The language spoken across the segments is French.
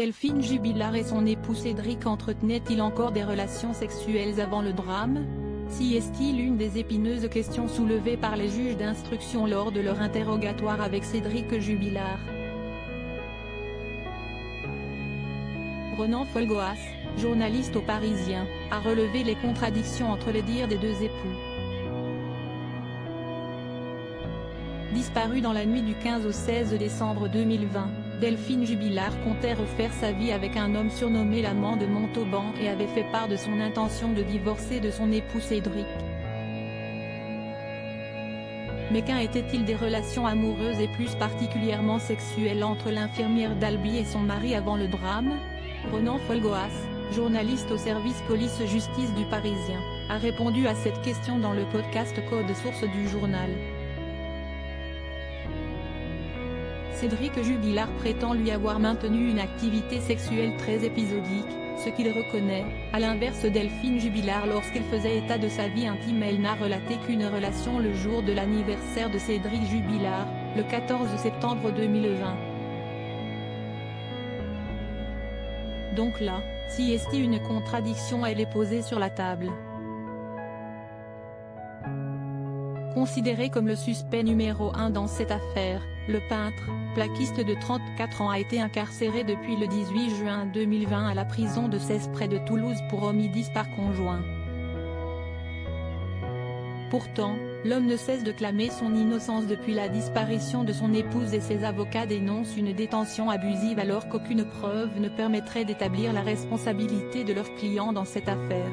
Delphine Jubilard et son époux Cédric entretenaient-ils encore des relations sexuelles avant le drame? Si est-il l'une des épineuses questions soulevées par les juges d'instruction lors de leur interrogatoire avec Cédric Jubilard. Ronan Folgoas, journaliste au Parisien, a relevé les contradictions entre les dires des deux époux. Disparue dans la nuit du 15 au 16 décembre 2020, Delphine Jubilard comptait refaire sa vie avec un homme surnommé l'amant de Montauban et avait fait part de son intention de divorcer de son époux Cédric. Mais qu'en était-il des relations amoureuses et plus particulièrement sexuelles entre l'infirmière d'Albi et son mari avant le drame? Ronan Folgoas, journaliste au service police-justice du Parisien, a répondu à cette question dans le podcast Code Source du journal. Cédric Jubilard prétend lui avoir maintenu une activité sexuelle très épisodique, ce qu'il reconnaît. À l'inverse, Delphine Jubilard, lorsqu'elle faisait état de sa vie intime, elle n'a relaté qu'une relation le jour de l'anniversaire de Cédric Jubilard, le 14 septembre 2020. Donc là, si est une contradiction, elle est posée sur la table. Considéré comme le suspect numéro 1 dans cette affaire, le peintre, plaquiste de 34 ans a été incarcéré depuis le 18 juin 2020 à la prison de Cesse près de Toulouse pour homicide par conjoint. Pourtant, l'homme ne cesse de clamer son innocence depuis la disparition de son épouse et ses avocats dénoncent une détention abusive alors qu'aucune preuve ne permettrait d'établir la responsabilité de leur client dans cette affaire.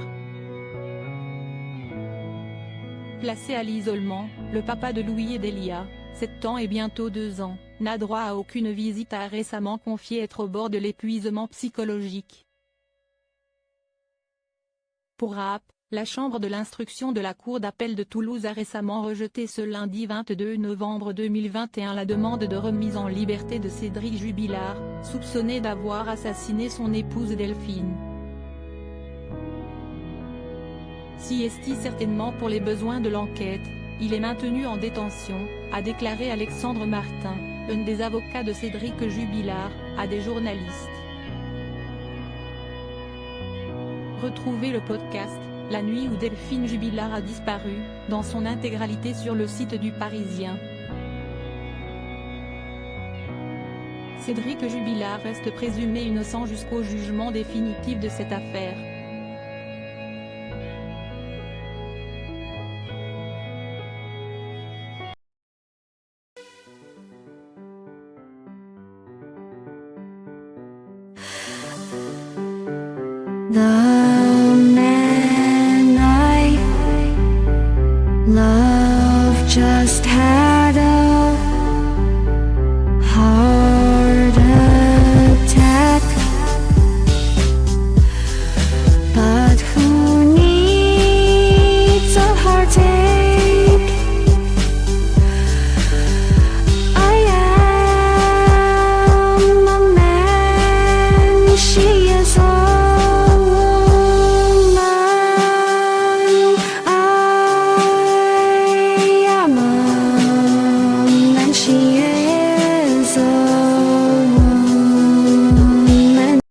Placé à l'isolement, le papa de Louis et d'Elia, 7 ans et bientôt 2 ans, n'a droit à aucune visite, a récemment confié être au bord de l'épuisement psychologique. Pour rappel, la chambre de l'instruction de la cour d'appel de Toulouse a récemment rejeté ce lundi 22 novembre 2021 la demande de remise en liberté de Cédric Jubilard, soupçonné d'avoir assassiné son épouse Delphine. Si est certainement pour les besoins de l'enquête, il est maintenu en détention, a déclaré Alexandre Martin, un des avocats de Cédric Jubilard, à des journalistes. Retrouvez le podcast « La nuit où Delphine Jubilard a disparu » dans son intégralité sur le site du Parisien. Cédric Jubilard reste présumé innocent jusqu'au jugement définitif de cette affaire. 나